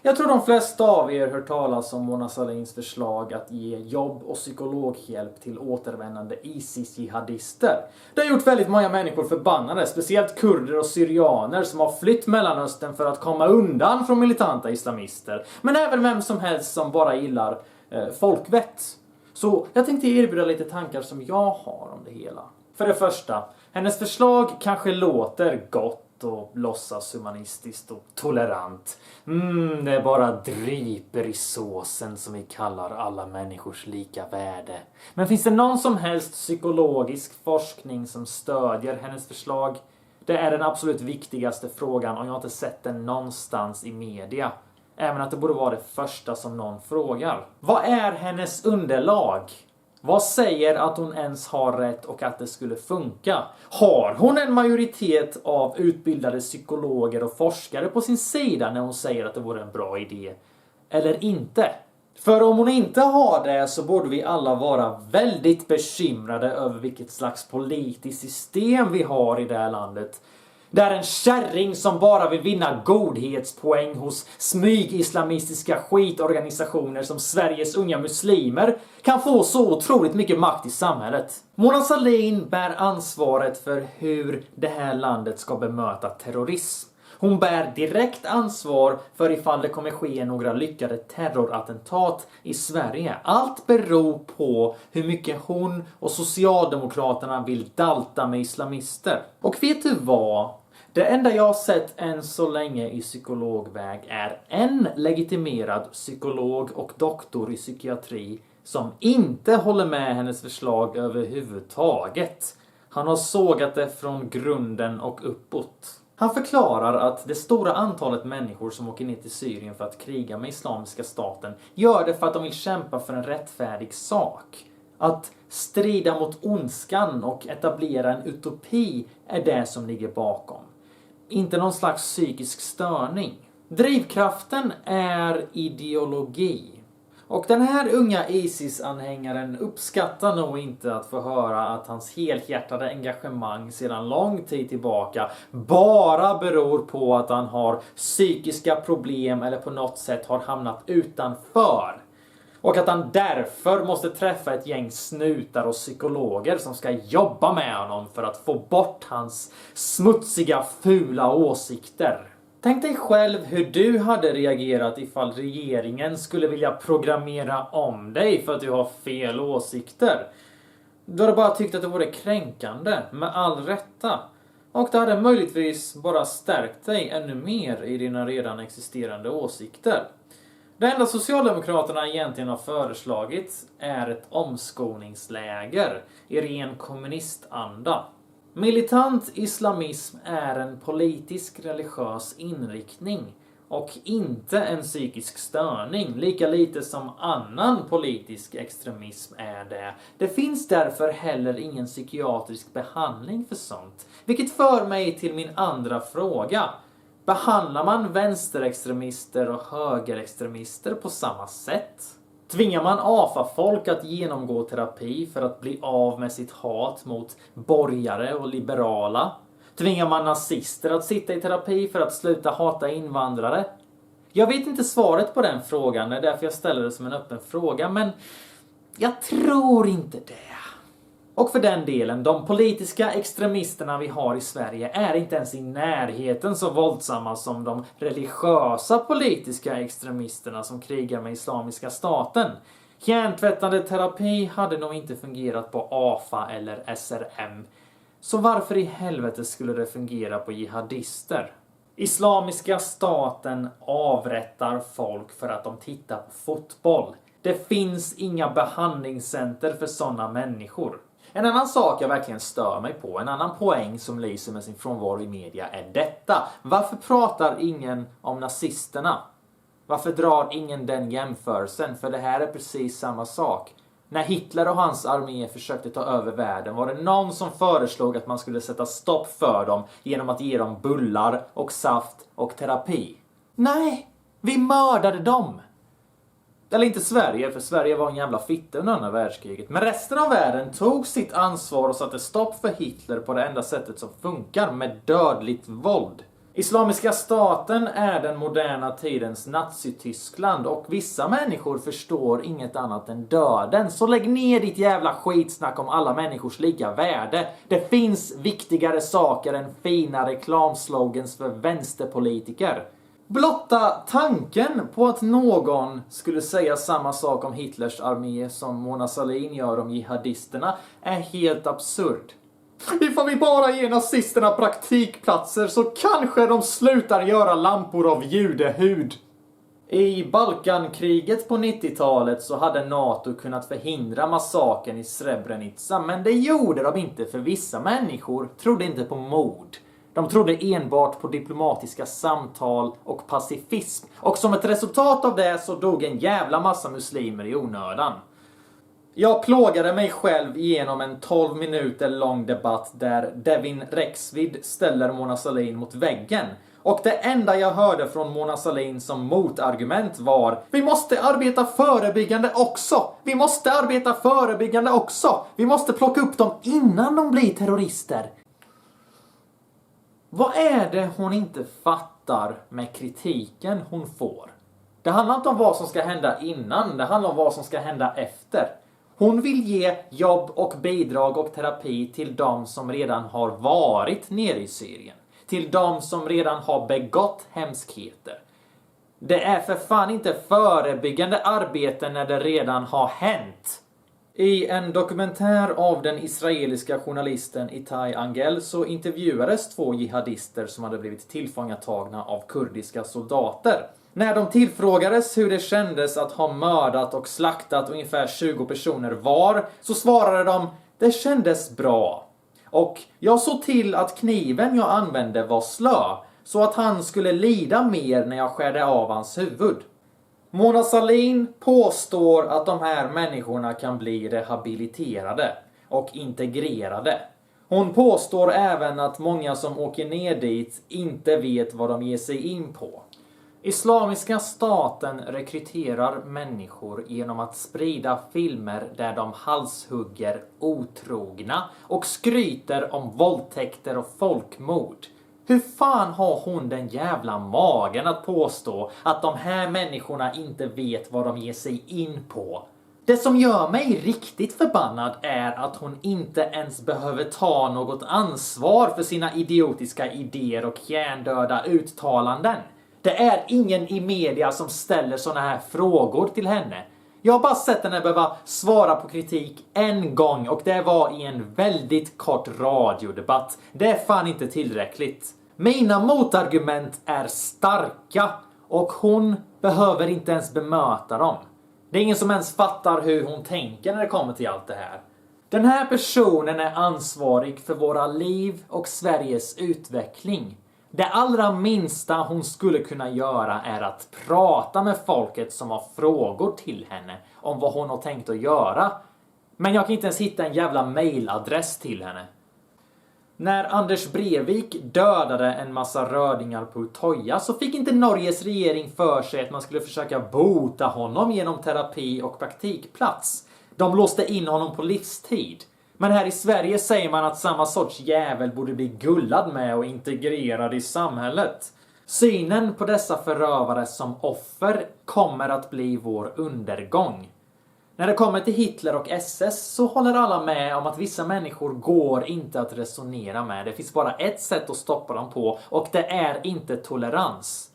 Jag tror de flesta av er hört talas om Mona Sahlins förslag att ge jobb och psykologhjälp till återvändande ISIS-jihadister. Det har gjort väldigt många människor förbannade, speciellt kurder och syrianer som har flytt Mellanöstern för att komma undan från militanta islamister. Men även vem som helst som bara gillar folkvett. Så jag tänkte erbjuda lite tankar som jag har om det hela. För det första, hennes förslag kanske låter gott och låtsas humanistiskt och tolerant. Det är bara dryper i såsen som vi kallar alla människors lika värde. Men finns det någon som helst psykologisk forskning som stödjer hennes förslag? Det är den absolut viktigaste frågan och jag har inte sett den någonstans i media. Även att det borde vara det första som någon frågar. Vad är hennes underlag? Vad säger att hon ens har rätt och att det skulle funka? Har hon en majoritet av utbildade psykologer och forskare på sin sida när hon säger att det vore en bra idé? Eller inte? För om hon inte har det så borde vi alla vara väldigt bekymrade över vilket slags politiskt system vi har i det här landet. Där en kärring som bara vill vinna godhetspoäng hos smyg-islamistiska skitorganisationer som Sveriges unga muslimer kan få så otroligt mycket makt i samhället. Mona Sahlin bär ansvaret för hur det här landet ska bemöta terrorism. Hon bär direkt ansvar för ifall det kommer ske några lyckade terrorattentat i Sverige. Allt beror på hur mycket hon och Socialdemokraterna vill dalta med islamister. Och vet du vad? Det enda jag har sett än så länge i psykologväg är en legitimerad psykolog och doktor i psykiatri som inte håller med hennes förslag överhuvudtaget. Han har sågat det från grunden och uppåt. Han förklarar att det stora antalet människor som åker ner till Syrien för att kriga med Islamiska staten gör det för att de vill kämpa för en rättfärdig sak. Att strida mot ondskan och etablera en utopi är det som ligger bakom. Inte någon slags psykisk störning. Drivkraften är ideologi. Och den här unga ISIS-anhängaren uppskattar nog inte att få höra att hans helhjärtade engagemang sedan lång tid tillbaka bara beror på att han har psykiska problem eller på något sätt har hamnat utanför. Och att han därför måste träffa ett gäng snutar och psykologer som ska jobba med honom för att få bort hans smutsiga, fula åsikter. Tänk dig själv hur du hade reagerat ifall regeringen skulle vilja programmera om dig för att du har fel åsikter. Du hade bara tyckt att det vore kränkande, med all rätta. Och det hade möjligtvis bara stärkt dig ännu mer i dina redan existerande åsikter. Det enda Socialdemokraterna egentligen har föreslagit är ett omskolningsläger i ren kommunistanda. Militant islamism är en politisk religiös inriktning och inte en psykisk störning, lika lite som annan politisk extremism är det. Det finns därför heller ingen psykiatrisk behandling för sånt. Vilket för mig till min andra fråga. Behandlar man vänsterextremister och högerextremister på samma sätt? Tvingar man AFA-folk att genomgå terapi för att bli av med sitt hat mot borgare och liberala? Tvingar man nazister att sitta i terapi för att sluta hata invandrare? Jag vet inte svaret på den frågan, det är därför jag ställer det som en öppen fråga, men jag tror inte det. Och för den delen, de politiska extremisterna vi har i Sverige är inte ens i närheten så våldsamma som de religiösa politiska extremisterna som krigar med Islamiska staten. Hjärntvättande terapi hade nog inte fungerat på AFA eller SRM. Så varför i helvete skulle det fungera på jihadister? Islamiska staten avrättar folk för att de tittar på fotboll. Det finns inga behandlingscenter för sådana människor. En annan sak jag verkligen stör mig på, en annan poäng som lyser med sin frånvaro i media är detta. Varför pratar ingen om nazisterna? Varför drar ingen den jämförelsen? För det här är precis samma sak. När Hitler och hans armé försökte ta över världen var det någon som föreslog att man skulle sätta stopp för dem genom att ge dem bullar och saft och terapi. Nej, vi mördade dem. Eller inte Sverige, för Sverige var en jävla fitta under andra världskriget. Men resten av världen tog sitt ansvar och satte stopp för Hitler på det enda sättet som funkar, med dödligt våld. Islamiska staten är den moderna tidens Nazityskland och vissa människor förstår inget annat än döden. Så lägg ner ditt jävla skitsnack om alla människors lika värde. Det finns viktigare saker än fina reklamslogans för vänsterpolitiker. Blotta tanken på att någon skulle säga samma sak om Hitlers armé som Mona Sahlin gör om jihadisterna är helt absurd. Ifall vi bara ger nazisterna praktikplatser så kanske de slutar göra lampor av judehud. I Balkankriget på 90-talet så hade NATO kunnat förhindra massakern i Srebrenica, men det gjorde de inte för vissa människor trodde inte på mord. De trodde enbart på diplomatiska samtal och pacifism. Och som ett resultat av det så dog en jävla massa muslimer i onödan. Jag plågade mig själv igenom en 12 minuter lång debatt där Devin Rexvid ställer Mona Sahlin mot väggen. Och det enda jag hörde från Mona Sahlin som motargument var: vi måste arbeta förebyggande också! Vi måste arbeta förebyggande också! Vi måste plocka upp dem innan de blir terrorister! Vad är det hon inte fattar med kritiken hon får? Det handlar inte om vad som ska hända innan, det handlar om vad som ska hända efter. Hon vill ge jobb och bidrag och terapi till de som redan har varit nere i Syrien. Till de som redan har begått hemskheter. Det är för fan inte förebyggande arbete när det redan har hänt. I en dokumentär av den israeliska journalisten Itai Angel så intervjuades 2 jihadister som hade blivit tillfångatagna av kurdiska soldater. När de tillfrågades hur det kändes att ha mördat och slaktat ungefär 20 personer var, så svarade de: det kändes bra. Och jag såg till att kniven jag använde var slö, så att han skulle lida mer när jag skärde av hans huvud. Mona Sahlin påstår att de här människorna kan bli rehabiliterade och integrerade. Hon påstår även att många som åker ner dit inte vet vad de ger sig in på. Islamiska staten rekryterar människor genom att sprida filmer där de halshugger otrogna och skryter om våldtäkter och folkmord. Hur fan har hon den jävla magen att påstå att de här människorna inte vet vad de ger sig in på? Det som gör mig riktigt förbannad är att hon inte ens behöver ta något ansvar för sina idiotiska idéer och hjärndöda uttalanden. Det är ingen i media som ställer såna här frågor till henne. Jag har bara sett henne behöva svara på kritik en gång och det var i en väldigt kort radiodebatt. Det är fan inte tillräckligt. Mina motargument är starka och hon behöver inte ens bemöta dem. Det är ingen som ens fattar hur hon tänker när det kommer till allt det här. Den här personen är ansvarig för våra liv och Sveriges utveckling. Det allra minsta hon skulle kunna göra är att prata med folket som har frågor till henne om vad hon har tänkt att göra. Men jag kan inte ens hitta en jävla mailadress till henne. När Anders Breivik dödade en massa rödingar på Utoya så fick inte Norges regering för sig att man skulle försöka bota honom genom terapi och praktikplats. De låste in honom på livstid. Men här i Sverige säger man att samma sorts jävel borde bli gullad med och integrerad i samhället. Synen på dessa förövare som offer kommer att bli vår undergång. När det kommer till Hitler och SS så håller alla med om att vissa människor går inte att resonera med. Det finns bara ett sätt att stoppa dem på och det är inte tolerans.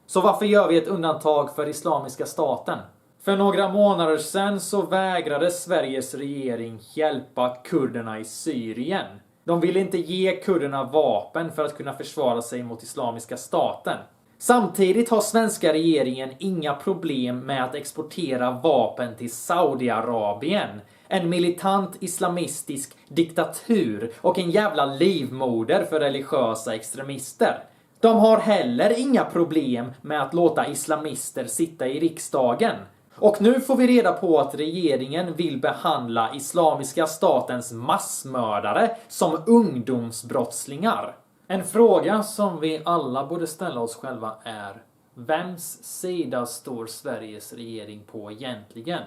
Så varför gör vi ett undantag för Islamiska staten? För några månader sedan så vägrade Sveriges regering hjälpa kurderna i Syrien. De ville inte ge kurderna vapen för att kunna försvara sig mot Islamiska staten. Samtidigt har svenska regeringen inga problem med att exportera vapen till Saudiarabien. En militant islamistisk diktatur och en jävla livmoder för religiösa extremister. De har heller inga problem med att låta islamister sitta i riksdagen. Och nu får vi reda på att regeringen vill behandla Islamiska statens massmördare som ungdomsbrottslingar. En fråga som vi alla borde ställa oss själva är: vems sida står Sveriges regering på egentligen?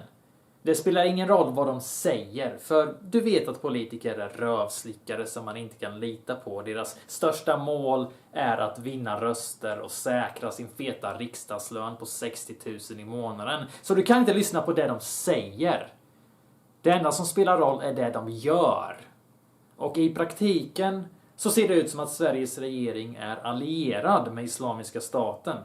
Det spelar ingen roll vad de säger, för du vet att politiker är rövslickare som man inte kan lita på. Deras största mål är att vinna röster och säkra sin feta riksdagslön på 60 000 i månaden. Så du kan inte lyssna på det de säger. Det enda som spelar roll är det de gör. Och i praktiken så ser det ut som att Sveriges regering är allierad med Islamiska staten.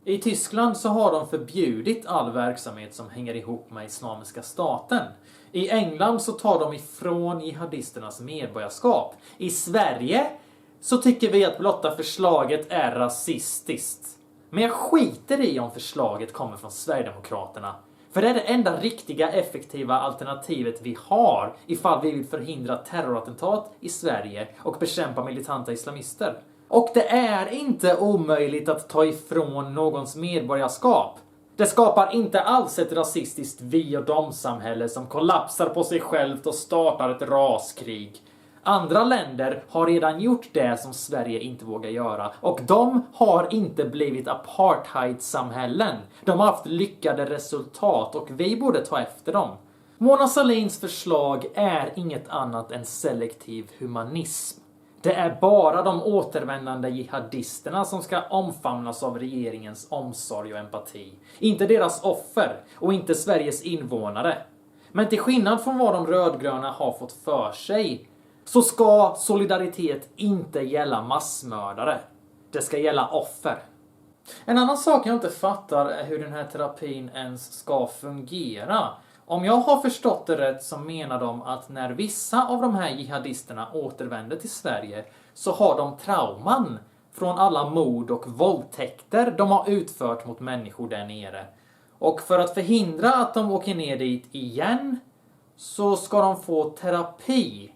I Tyskland så har de förbjudit all verksamhet som hänger ihop med Islamiska staten. I England så tar de ifrån jihadisternas medborgarskap. I Sverige så tycker vi att blotta förslaget är rasistiskt. Men jag skiter i om förslaget kommer från Sverigedemokraterna. För det är det enda riktiga effektiva alternativet vi har ifall vi vill förhindra terrorattentat i Sverige och bekämpa militanta islamister. Och det är inte omöjligt att ta ifrån någons medborgarskap. Det skapar inte alls ett rasistiskt vi- och dom-samhälle som kollapsar på sig självt och startar ett raskrig. Andra länder har redan gjort det som Sverige inte vågar göra. Och de har inte blivit apartheidsamhällen. De har haft lyckade resultat och vi borde ta efter dem. Mona Sahlins förslag är inget annat än selektiv humanism. Det är bara de återvändande jihadisterna som ska omfamnas av regeringens omsorg och empati. Inte deras offer och inte Sveriges invånare. Men till skillnad från vad de rödgröna har fått för sig så ska solidaritet inte gälla massmördare. Det ska gälla offer. En annan sak jag inte fattar är hur den här terapin ens ska fungera. Om jag har förstått det rätt så menar de att när vissa av de här jihadisterna återvänder till Sverige så har de trauman från alla mord och våldtäkter de har utfört mot människor där nere. Och för att förhindra att de åker ner dit igen så ska de få terapi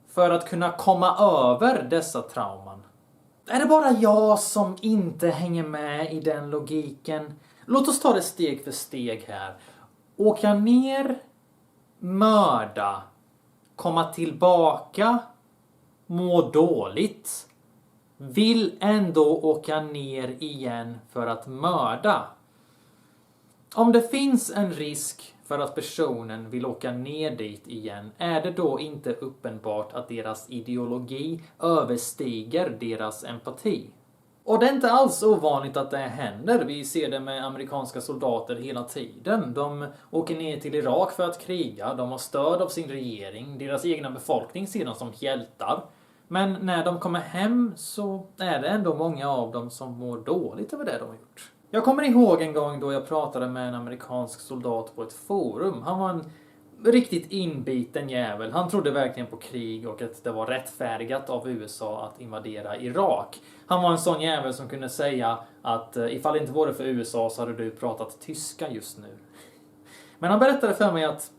för att kunna komma över dessa trauman. Är det bara jag som inte hänger med i den logiken? Låt oss ta det steg för steg här. Åka ner, mörda, komma tillbaka, må dåligt, vill ändå åka ner igen för att mörda. Om det finns en risk för att personen vill åka ner dit igen, är det då inte uppenbart att deras ideologi överstiger deras empati? Och det är inte alls ovanligt att det händer. Vi ser det med amerikanska soldater hela tiden. De åker ner till Irak för att kriga. De har stöd av sin regering. Deras egna befolkning ser dem som hjältar. Men när de kommer hem så är det ändå många av dem som mår dåligt över det de har gjort. Jag kommer ihåg en gång då jag pratade med en amerikansk soldat på ett forum. Han var en riktigt inbiten jävel. Han trodde verkligen på krig och att det var rättfärdigat av USA att invadera Irak. Han var en sån jävel som kunde säga att ifall det inte vore för USA så hade du pratat tyska just nu. Men han berättade för mig att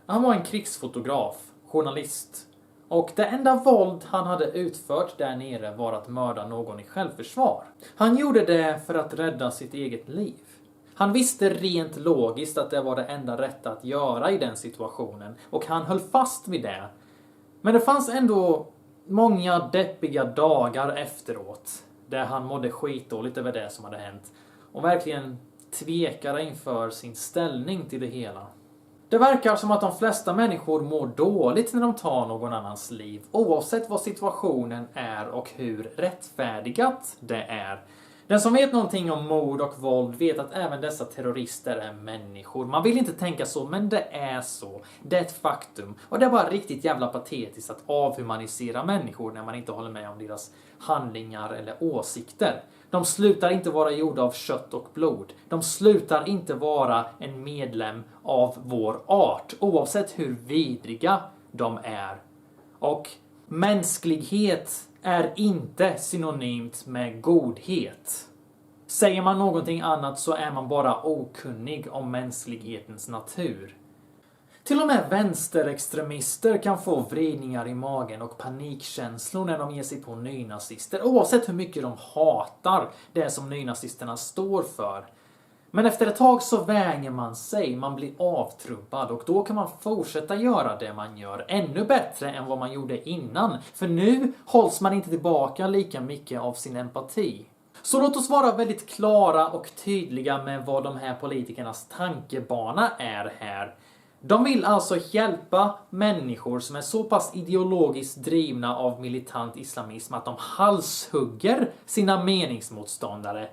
han var en krigsfotograf, journalist. Och det enda våld han hade utfört där nere var att mörda någon i självförsvar. Han gjorde det för att rädda sitt eget liv. Han visste rent logiskt att det var det enda rätta att göra i den situationen. Och han höll fast vid det. Men det fanns ändå många deppiga dagar efteråt. Där han mådde skitdåligt över det som hade hänt. Och verkligen tvekade inför sin ställning till det hela. Det verkar som att de flesta människor mår dåligt när de tar någon annans liv. Oavsett vad situationen är och hur rättfärdigat det är. Den som vet någonting om mord och våld vet att även dessa terrorister är människor. Man vill inte tänka så, men det är så. Det är ett faktum. Och det är bara riktigt jävla patetiskt att avhumanisera människor när man inte håller med om deras handlingar eller åsikter. De slutar inte vara gjorda av kött och blod. De slutar inte vara en medlem av vår art, oavsett hur vidriga de är. Och mänsklighet är inte synonymt med godhet. Säger man någonting annat så är man bara okunnig om mänsklighetens natur. Till och med vänsterextremister kan få vridningar i magen och panikkänslor när de ger sig på nynazister, oavsett hur mycket de hatar det som nynazisterna står för. Men efter ett tag så väger man sig, man blir avtrubbad och då kan man fortsätta göra det man gör ännu bättre än vad man gjorde innan. För nu hålls man inte tillbaka lika mycket av sin empati. Så låt oss vara väldigt klara och tydliga med vad de här politikernas tankebana är här. De vill alltså hjälpa människor som är så pass ideologiskt drivna av militant islamism att de halshugger sina meningsmotståndare.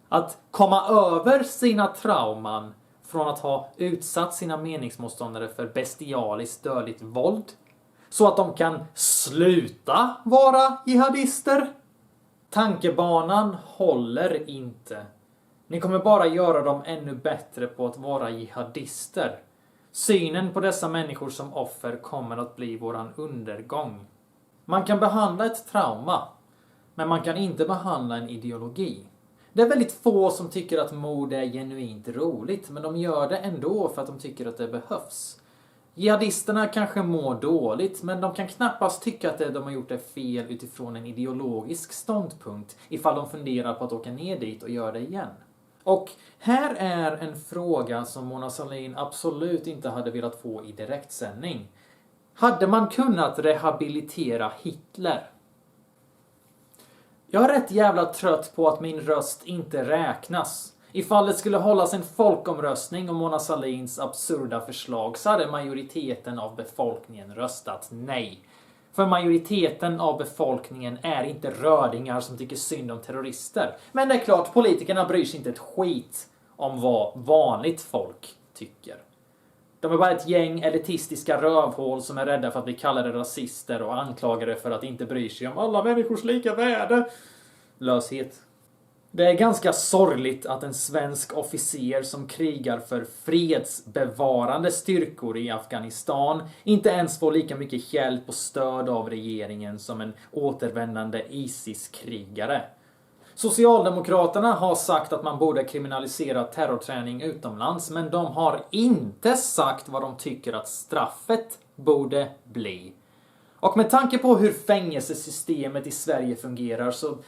Att komma över sina trauman från att ha utsatt sina meningsmotståndare för bestialiskt dödligt våld. Så att de kan sluta vara jihadister. Tankebanan håller inte. Ni kommer bara göra dem ännu bättre på att vara jihadister. Synen på dessa människor som offer kommer att bli våran undergång. Man kan behandla ett trauma, men man kan inte behandla en ideologi. Det är väldigt få som tycker att mord är genuint roligt, men de gör det ändå för att de tycker att det behövs. Jihadisterna kanske mår dåligt, men de kan knappast tycka att det de har gjort är fel utifrån en ideologisk ståndpunkt ifall de funderar på att åka ner dit och göra det igen. Och här är en fråga som Mona Sahlin absolut inte hade velat få i direktsändning. Hade man kunnat rehabilitera Hitler? Jag är rätt jävla trött på att min röst inte räknas. Ifall det skulle hållas en folkomröstning om Mona Sahlins absurda förslag så hade majoriteten av befolkningen röstat nej. För majoriteten av befolkningen är inte rödingar som tycker synd om terrorister. Men det är klart, politikerna bryr sig inte ett skit om vad vanligt folk tycker. De är bara ett gäng elitistiska rövhål som är rädda för att bli kallade rasister och anklagade för att inte bry sig om alla människors lika värde. Löshet. Det är ganska sorgligt att en svensk officer som krigar för fredsbevarande styrkor i Afghanistan inte ens får lika mycket hjälp och stöd av regeringen som en återvändande ISIS-krigare. Socialdemokraterna har sagt att man borde kriminalisera terrorträning utomlands, men de har inte sagt vad de tycker att straffet borde bli. Och med tanke på hur fängelsesystemet i Sverige fungerar så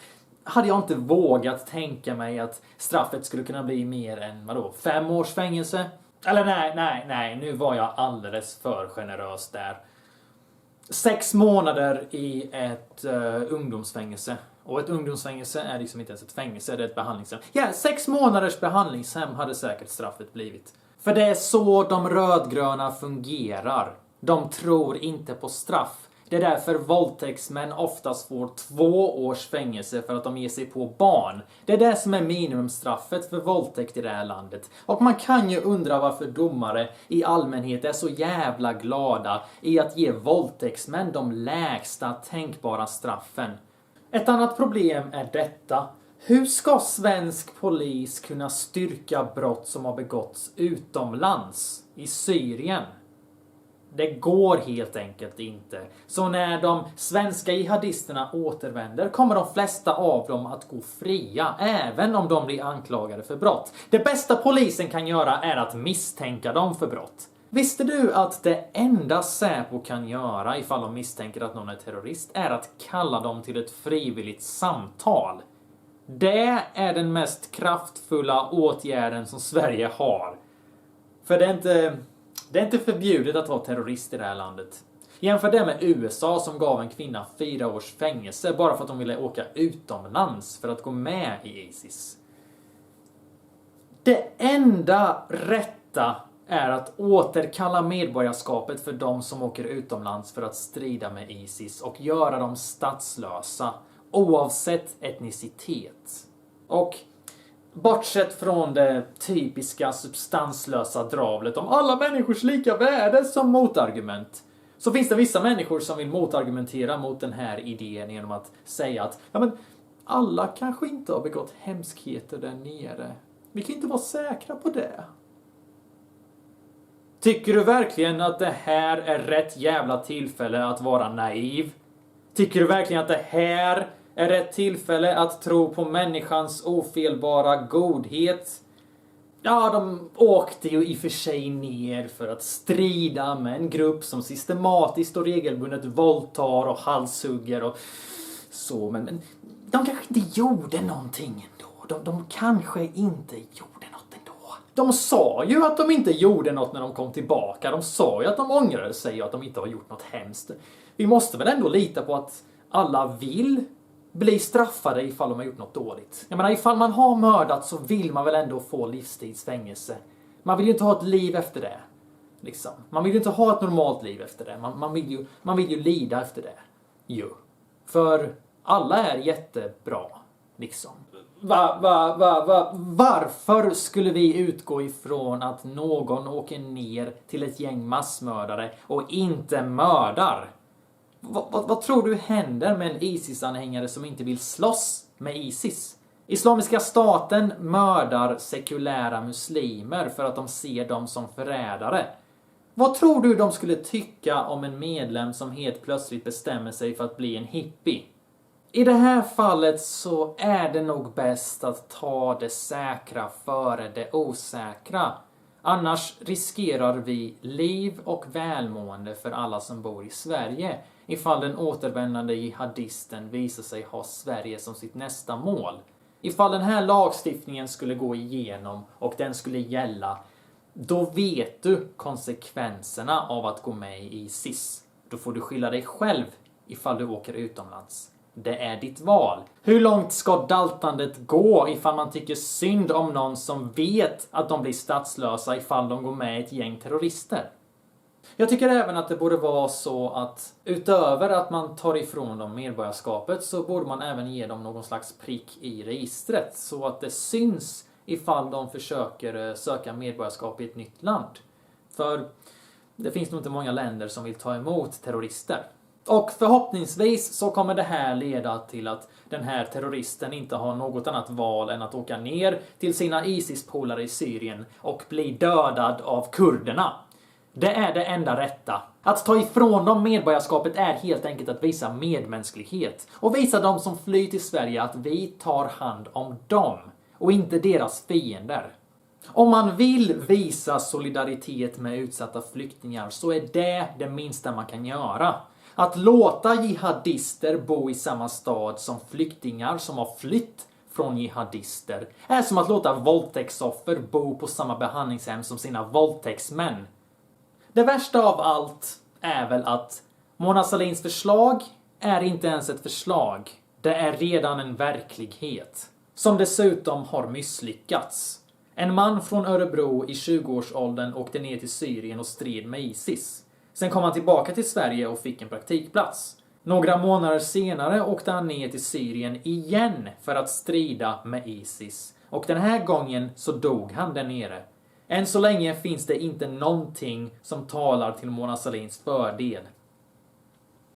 hade jag inte vågat tänka mig att straffet skulle kunna bli mer än 5 års fängelse? Eller nej, nu var jag alldeles för generös där. 6 månader i ett ungdomsfängelse. Och ett ungdomsfängelse är liksom inte ens ett fängelse, det är ett behandlingshem. Ja, 6 månaders behandlingshem hade säkert straffet blivit. För det är så de rödgröna fungerar. De tror inte på straff. Det är därför våldtäktsmän oftast får 2 års fängelse för att de ger sig på barn. Det är det som är minimumstraffet för våldtäkt i det här landet. Och man kan ju undra varför domare i allmänhet är så jävla glada i att ge våldtäktsmän de lägsta tänkbara straffen. Ett annat problem är detta. Hur ska svensk polis kunna styrka brott som har begåtts utomlands? I Syrien? Det går helt enkelt inte. Så när de svenska jihadisterna återvänder kommer de flesta av dem att gå fria, även om de blir anklagade för brott. Det bästa polisen kan göra är att misstänka dem för brott. Visste du att det enda Säpo kan göra ifall de misstänker att någon är terrorist är att kalla dem till ett frivilligt samtal? Det är den mest kraftfulla åtgärden som Sverige har. För det är inte förbjudet att vara terrorist i det här landet. Jämför det med USA som gav en kvinna 4 års fängelse bara för att de ville åka utomlands för att gå med i ISIS. Det enda rätta är att återkalla medborgarskapet för de som åker utomlands för att strida med ISIS och göra dem statslösa, oavsett etnicitet. Och bortsett från det typiska substanslösa dravlet om alla människors lika värde som motargument, så finns det vissa människor som vill motargumentera mot den här idén genom att säga att alla kanske inte har begått hemskheter där nere. Vi kan inte vara säkra på det. Tycker du verkligen att det här är rätt jävla tillfälle att vara naiv? Tycker du verkligen att det här är rätt tillfälle att tro på människans ofelbara godhet? Ja, de åkte ju i och för sig ner för att strida med en grupp som systematiskt och regelbundet våldtar och halshugger och så, men de kanske inte gjorde någonting ändå. De kanske inte gjorde något ändå. De sa ju att de inte gjorde något när de kom tillbaka. De sa ju att de ångrade sig och att de inte har gjort något hemskt. Vi måste väl ändå lita på att alla vill bli straffade ifall de har gjort något dåligt. Jag menar, ifall man har mördat så vill man väl ändå få livstidsfängelse. Man vill ju inte ha ett liv efter det. Liksom. Man vill ju inte ha ett normalt liv efter det. Man vill ju lida efter det. Jo. För alla är jättebra. Liksom. Varför skulle vi utgå ifrån att någon åker ner till ett gäng massmördare och inte mördar? Vad tror du händer med en ISIS-anhängare som inte vill slåss med ISIS? Islamiska staten mördar sekulära muslimer för att de ser dem som förrädare. Vad tror du de skulle tycka om en medlem som helt plötsligt bestämmer sig för att bli en hippie? I det här fallet så är det nog bäst att ta det säkra före det osäkra. Annars riskerar vi liv och välmående för alla som bor i Sverige ifall den återvändande jihadisten visar sig ha Sverige som sitt nästa mål. Ifall den här lagstiftningen skulle gå igenom och den skulle gälla, då vet du konsekvenserna av att gå med i ISIS. Då får du skylla dig själv ifall du åker utomlands. Det är ditt val. Hur långt ska daltandet gå ifall man tycker synd om någon som vet att de blir statslösa ifall de går med ett gäng terrorister? Jag tycker även att det borde vara så att utöver att man tar ifrån dem medborgarskapet så borde man även ge dem någon slags prick i registret så att det syns ifall de försöker söka medborgarskap i ett nytt land. För det finns nog inte många länder som vill ta emot terrorister. Och förhoppningsvis så kommer det här leda till att den här terroristen inte har något annat val än att åka ner till sina ISIS-polare i Syrien och bli dödad av kurderna. Det är det enda rätta. Att ta ifrån dem medborgarskapet är helt enkelt att visa medmänsklighet och visa dem som flyr till Sverige att vi tar hand om dem och inte deras fiender. Om man vill visa solidaritet med utsatta flyktingar så är det minsta man kan göra. Att låta jihadister bo i samma stad som flyktingar som har flytt från jihadister är som att låta våldtäktsoffer bo på samma behandlingshem som sina våldtäktsmän. Det värsta av allt är väl att Mona Sahlins förslag är inte ens ett förslag. Det är redan en verklighet. Som dessutom har misslyckats. En man från Örebro i 20-årsåldern åkte ner till Syrien och stred med ISIS. Sen kom han tillbaka till Sverige och fick en praktikplats. Några månader senare åkte han ner till Syrien igen för att strida med ISIS. Och den här gången så dog han där nere. Än så länge finns det inte någonting som talar till Mona Sahlins fördel.